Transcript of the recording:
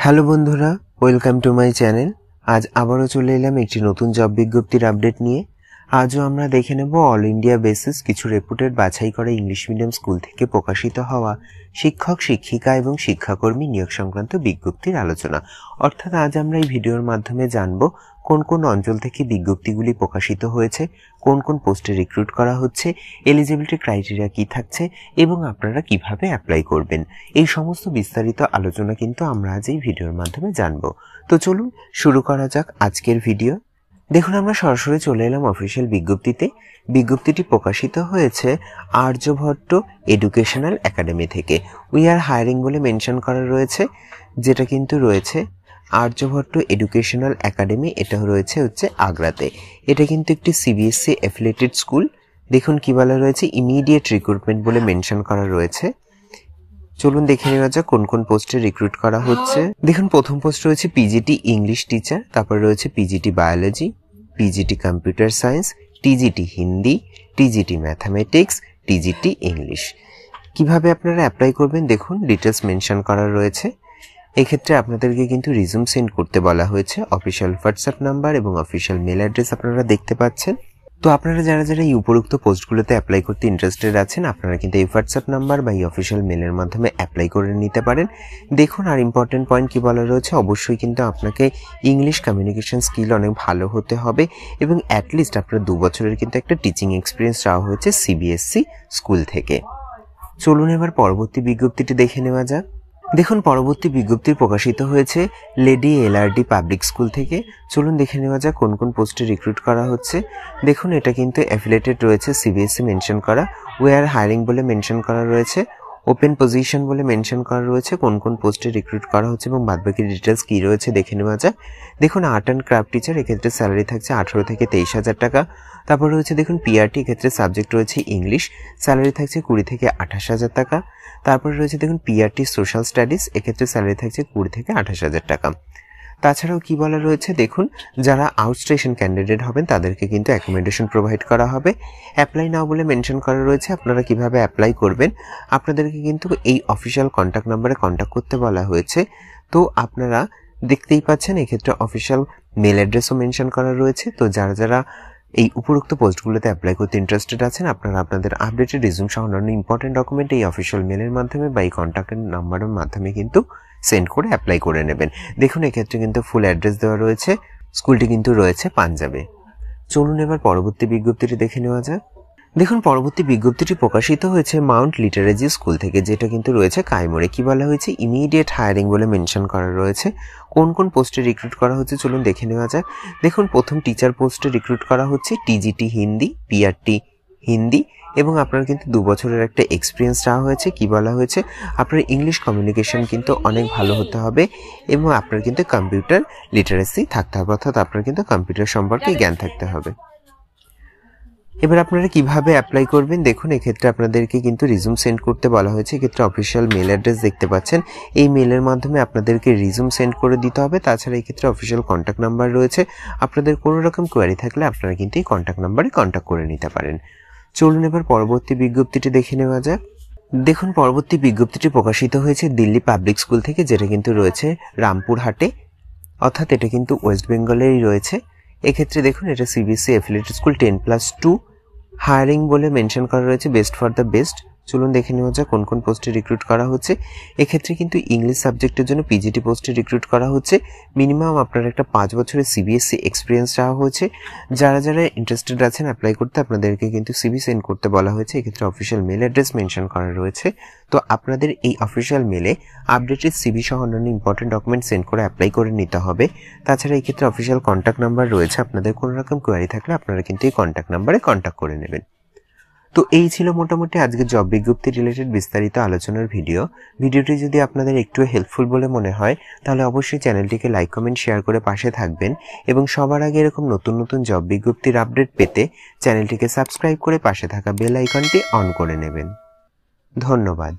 Hello বন্ধুরা, welcome to my channel. আজ আবারও চলে এলাম একটি নতুন জব বিজ্ঞপ্তির আপডেট নিয়ে। আজও আমরা দেখে নেব অল ইন্ডিয়া বেসিস কিছু রেপুটেড বাছাই করা ইংলিশ মিডিয়াম স্কুল থেকে প্রকাশিত হওয়া শিক্ষক, শিক্ষিকা এবং শিক্ষাকর্মী নিয়োগ সংক্রান্ত বিজ্ঞপ্তির আলোচনা। অর্থাৎ আজ আমরা এই ভিডিওর মাধ্যমে জানব কোন কোন অঞ্চল থেকে বিজ্ঞপ্তিগুলি প্রকাশিত হয়েছে, কোন কোন পোস্টে রিক্রুট করা হচ্ছে, এলিজিবিলিটি ক্রাইটেরিয়া কি থাকছে এবং আপনারা কিভাবে অ্যাপ্লাই করবেন। এই সমস্ত বিস্তারিত আলোচনা কিন্তু আমরা আজ এই ভিডিওর মাধ্যমে জানব। তো চলুন শুরু করা যাক আজকের ভিডিও। দেখুন, আমরা সরাসরি চলে এলাম অফিসিয়াল বিজ্ঞপ্তিতে। বিজ্ঞপ্তিটি প্রকাশিত হয়েছে আর্যভট্ট এডুকেশনাল একাডেমি থেকে। উই আর হায়ারিং বলে মেনশন করা রয়েছে, যেটা কিন্তু রয়েছে আর্যভট্ট এডুকেশনাল একাডেমি। এটা রয়েছে আগ্রাতে। এটা কিন্তু একটি সিবিএসসি অ্যাফিলিয়েটেড স্কুল। দেখুন কি বলা রয়েছে, ইমিডিয়েট রিক্রুটমেন্ট বলে মেনশন করা রয়েছে। চলুন দেখে নেওয়া যাক কোন কোন পোস্টে রিক্রুট করা হচ্ছে। দেখুন, প্রথম পোস্ট রয়েছে পিজিটি ইংলিশ টিচার, তারপর রয়েছে PGT biology, PGT computer science, TGT Hindi, TGT mathematics, TGT English. কিভাবে আপনারা অ্যাপ্লাই করবেন দেখুন ডিটেলস মেনশন করা রয়েছে। এক্ষেত্রে আপনাদেরকে কিন্তু রিজুম সেন্ড করতে বলা হয়েছে। অফিসিয়াল হোয়াটসঅ্যাপ নাম্বার এবং অফিসিয়াল মেল অ্যাড্রেস আপনারা দেখতে পাচ্ছেন। তো আপনারা যারা যারা এই উপরোক্ত পোস্টগুলোতে অ্যাপ্লাই করতে ইন্টারেস্টেড আছেন, আপনারা কিন্তু এই হোয়াটসঅ্যাপ নাম্বার বা এই অফিসিয়াল মেলের মাধ্যমে অ্যাপ্লাই করে নিতে পারেন। দেখুন, আর ইম্পর্টেন্ট পয়েন্ট কি বলা রয়েছে, অবশ্যই কিন্তু আপনাকে ইংলিশ কমিউনিকেশন স্কিল অনেক ভালো হতে হবে এবং অ্যাটলিস্ট আপনার 2 বছরের কিন্তু একটা টিচিং এক্সপিরিয়েন্স চাওয়া হয়েছে সিবিএসসি স্কুল থেকে। চলুন এবার পরবর্তী বিজ্ঞপ্তিটি দেখে নেওয়া যাক। দেখুন, পরবর্তী বিজ্ঞপ্তি প্রকাশিত হয়েছে লেডি এলআরডি পাবলিক স্কুল থেকে। চলুন দেখে নেওয়া যাক কোন কোন পোস্টে রিক্রুট করা হচ্ছে। দেখুন, এটা কিন্তু অ্যাফিলিয়েটেড রয়েছে সিবিএসসি মেনশন করা। উই আর হায়ারিং বলে মেনশন করা রয়েছে। ওপেন পজিশন বলে মেনশন করা রয়েছে। কোন কোন পোস্টে রিক্রুট করা হচ্ছে এবং বাদবাকি ডিটেলস কী রয়েছে দেখে নেওয়া যাক। দেখুন, আর্ট অ্যান্ড ক্রাফট টিচার, এক্ষেত্রে স্যালারি থাকছে 18 থেকে 23,000 টাকা। তারপর রয়েছে দেখুন পিআরটি, এক্ষেত্রে সাবজেক্ট রয়েছে ইংলিশ, স্যালারি থাকছে 20 থেকে 28,000 টাকা। তারপরে রয়েছে দেখুন পিআরটি সোশ্যাল স্টাডিজ, এক্ষেত্রে স্যালারি থাকছে 20 থেকে 28,000 টাকা। তাছাড়াও কি বলা রয়েছে দেখুন, যারা আউটস্টেশন ক্যান্ডিডেট হবেন তাদেরকে কিন্তু অ্যাকোমোডেশন প্রোভাইড করা হবে। অ্যাপ্লাই নাও বলে মেনশন করা রয়েছে। আপনারা কিভাবে অ্যাপ্লাই করবেন, আপনাদেরকে কিন্তু এই অফিসিয়াল কন্ট্যাক্ট নাম্বারে কন্ট্যাক্ট করতে বলা হয়েছে। তো আপনারা দেখতেই পাচ্ছেন এক্ষেত্রে অফিসিয়াল মেল অ্যাড্রেসও মেনশন করা রয়েছে। তো যারা যারা এই উপরোক্ত পোস্টগুলোতে অ্যাপ্লাই করতে ইন্টারেস্টেড আছেন, আপনারা আপনাদের আপডেটেড রিজুম সহ অন্যান্য ইম্পর্টেন্ট ডকুমেন্ট এই অফিসিয়াল মেলের মাধ্যমে বা এই কন্ট্যাক্টের নাম্বারের মাধ্যমে কিন্তু সেন্ড করে অ্যাপ্লাই করে নেবেন। দেখুন, এক্ষেত্রে কিন্তু ফুল অ্যাড্রেস দেওয়া রয়েছে। স্কুলটি কিন্তু রয়েছে পাঞ্জাবে। চলুন এবার পরবর্তী বিজ্ঞপ্তিটি দেখে নেওয়া যাক। দেখুন, পরবর্তী বিজ্ঞপ্তিটি প্রকাশিত হয়েছে মাউন্ট লিটারেজি স্কুল থেকে, যেটা কিন্তু রয়েছে কাইমোরে। কি বলা হয়েছে, ইমিডিয়েট হায়ারিং বলে মেনশন করা রয়েছে। কোন কোন পোস্টে রিক্রুট করা হচ্ছে চলুন দেখে নেওয়া যাক। দেখুন, প্রথম টিচার পোস্টে রিক্রুট করা হচ্ছে টিজিটি হিন্দি, পিআরটি হিন্দি এবং আপনার কিন্তু 2 বছরের একটা এক্সপিরিয়েন্স চাওয়া হয়েছে। কি বলা হয়েছে, আপনার ইংলিশ কমিউনিকেশন কিন্তু অনেক ভালো হতে হবে এবং আপনার কিন্তু কম্পিউটার লিটারেসি থাকতে হবে, অর্থাৎ আপনার কিন্তু কম্পিউটার সম্পর্কে জ্ঞান থাকতে হবে। এবার আপনারা কিভাবে অ্যাপ্লাই করবেন দেখুন, এক্ষেত্রে আপনাদেরকে কিন্তু রিজুম সেন্ড করতে বলা হয়েছে। এক্ষেত্রে অফিসিয়াল মেল অ্যাড্রেস দেখতে পাচ্ছেন। এই মেলের মাধ্যমে আপনাদেরকে রিজুম সেন্ড করে দিতে হবে। তাছাড়া এক্ষেত্রে অফিসিয়াল কন্ট্যাক্ট নাম্বার রয়েছে। আপনাদের কোনো রকম কোয়ারি থাকলে আপনারা কিন্তু এই কন্ট্যাক্ট নাম্বারে কন্ট্যাক্ট করে নিতে পারেন। চলুন এবার পরবর্তী বিজ্ঞপ্তিটি দেখে নেওয়া যাক। দেখুন, পরবর্তী বিজ্ঞপ্তিটি প্রকাশিত হয়েছে দিল্লি পাবলিক স্কুল থেকে, যেটা কিন্তু রয়েছে রামপুরহাটে, অর্থাৎ এটা কিন্তু ওয়েস্ট বেঙ্গলেই রয়েছে। এক্ষেত্রে দেখুন, এটা সিবিএসসি অ্যাফিলিয়েটেড স্কুল 10+2 হায়ারিং বলে মেনশন করা রয়েছে, বেস্ট ফর দ্য বেস্ট। চলুন দেখে নেওয়া যাক কোন কোন পোস্টে রিক্রুট করা হচ্ছে। এক্ষেত্রে কিন্তু ইংলিশ সাবজেক্টের জন্য পিজিটি পোস্টে রিক্রুট করা হচ্ছে। মিনিমাম আপনার একটা 5 বছরের সিবিএসসি এক্সপিরিয়েন্স চাওয়া হয়েছে। যারা যারা ইন্টারেস্টেড আছেন অ্যাপ্লাই করতে, আপনাদেরকে কিন্তু সিভি সেন্ড করতে বলা হয়েছে। এক্ষেত্রে অফিসিয়াল মেল অ্যাড্রেস মেনশন করা রয়েছে। তো আপনাদের এই অফিসিয়াল মেলে আপডেটেড সিভি সহ অন্যান্য ইম্পর্টেন্ট ডকুমেন্ট সেন্ড করে অ্যাপ্লাই করে নিতে হবে। তাছাড়া এই ক্ষেত্রে অফিসিয়াল কন্ট্যাক্ট নাম্বার রয়েছে। আপনাদের কোনো রকম কোয়ারি থাকলে আপনারা কিন্তু এই কন্ট্যাক্ট নাম্বারে কন্ট্যাক্ট করে নেবেন। তো এই ছিল মোটামুটি আজকে জব বিজ্ঞপ্তি রিলেটেড বিস্তারিত আলোচনার ভিডিওটি যদি আপনাদের একটু হেল্পফুল বলে মনে হয় তাহলে অবশ্যই চ্যানেলটিকে লাইক, কমেন্ট, শেয়ার করে পাশে থাকবেন এবং সবার আগে এরকম নতুন নতুন জব বিজ্ঞপ্তির আপডেট পেতে চ্যানেলটিকে সাবস্ক্রাইব করে পাশে থাকা বেল আইকনটি অন করে নেবেন। ধন্যবাদ।